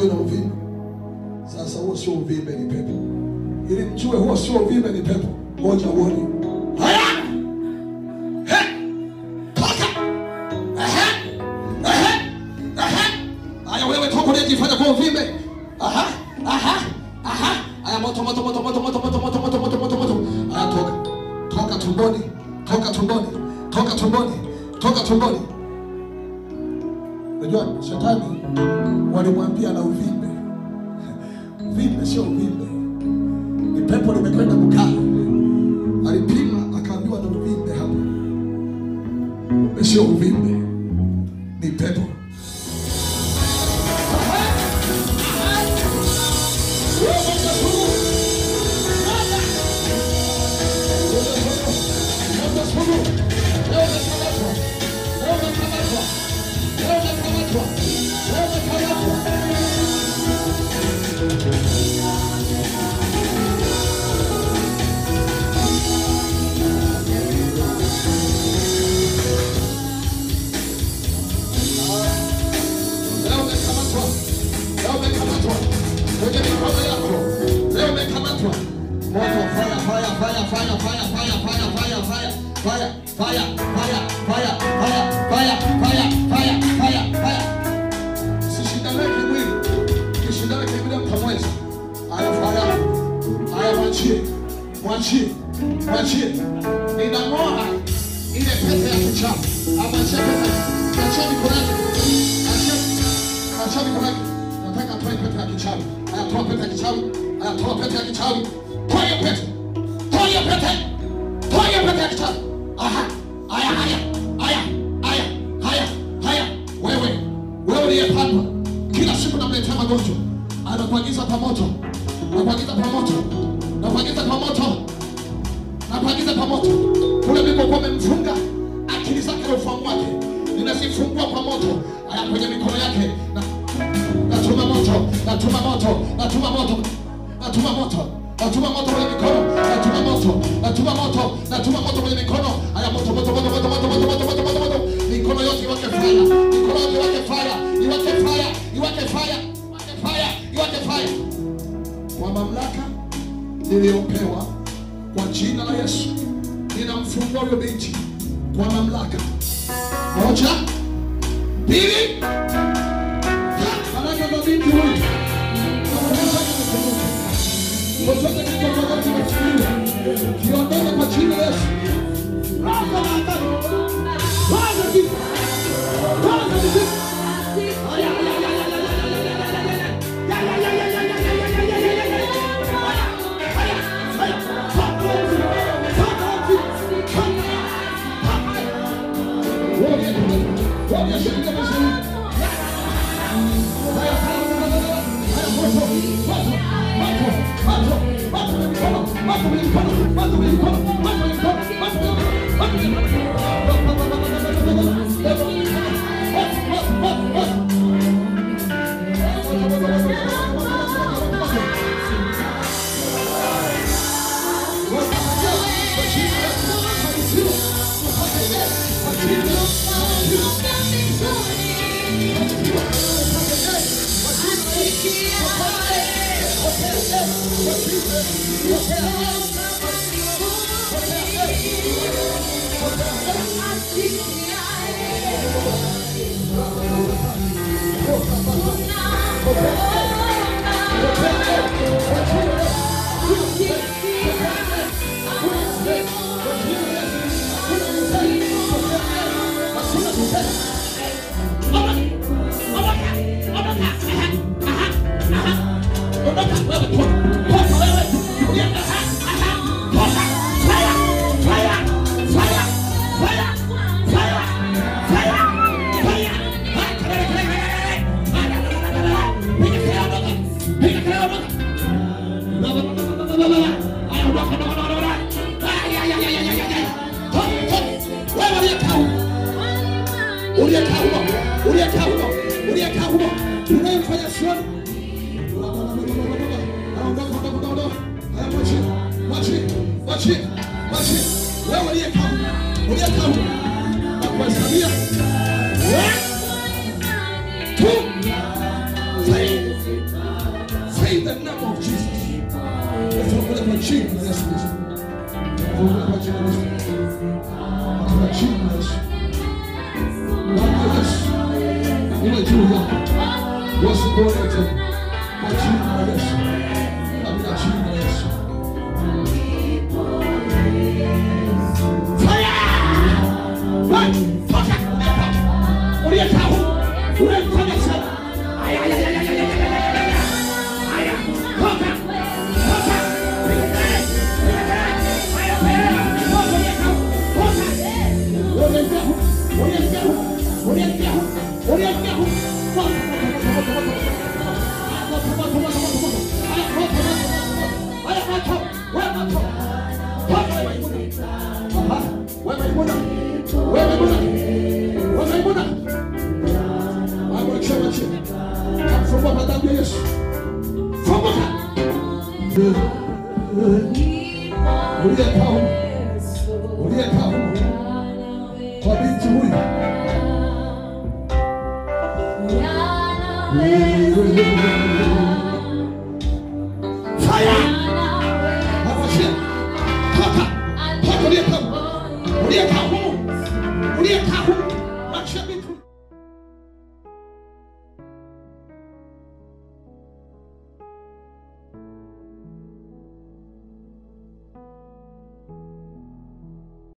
ndio na uvimbe. Sasa huo sio uvimbe, ni pepo. Ili mjue huo sio uvimbe, ni pepo. Ngoja uone. Haya. Haya wewe toka unajifanya kwa uvimbe. Haya moto. Haya toka tumboni. Toka tumboni. Unajua shetani walimwambia na uvimbe. Uvimbe sio uvimbe. Ni pepo limekwenda kukaa. Alipima akaambiwa na uvimbe hapo. Sio uvimbe. Ni pepo. Mwachie. Ninang'oa ile pete ya kichawi. Amwachie pete. Achia mikononi. Nataka atoe pete ya kichawi. Toa pete ya kichawi. Toa hiyo pete. Toa hiyo pete ya kichawi. Haya. Wewe uliyepandwa kila siku namletea magonjwa. Anakuagiza kwa moto. Napagiza kwa moto. Kule ndipo kwa memfunga akili zake na ufahamu wake. Ninazifungua kwa moto. Haya kwenye mikono yake. Natuma moto kwenye mikono. Natuma moto kwenye mikono. Haya moto. Mikono yote iwake fire. Kwa mamlaka niliyopewa kwa jina la Yesu, ninamfungua huyo binti kwa mamlaka. 1, 2. Baraka za binti huyu. Kiondoka kwa jina la Yesu. Wewe kwa jina la Yesu Kristo. Funguka kwa jina la Yesu. Kwa jina la Yesu. Bwana Yesu. Iwe juu yako. Wasikuone tena. Kwa jina la Yesu. Katika jina la Yesu. Fire! What? Toka! Uliyetao! Unayefanya sana! Aya! Toka! Toka! Kwa binti huyu fire hapo chini toka uliyekao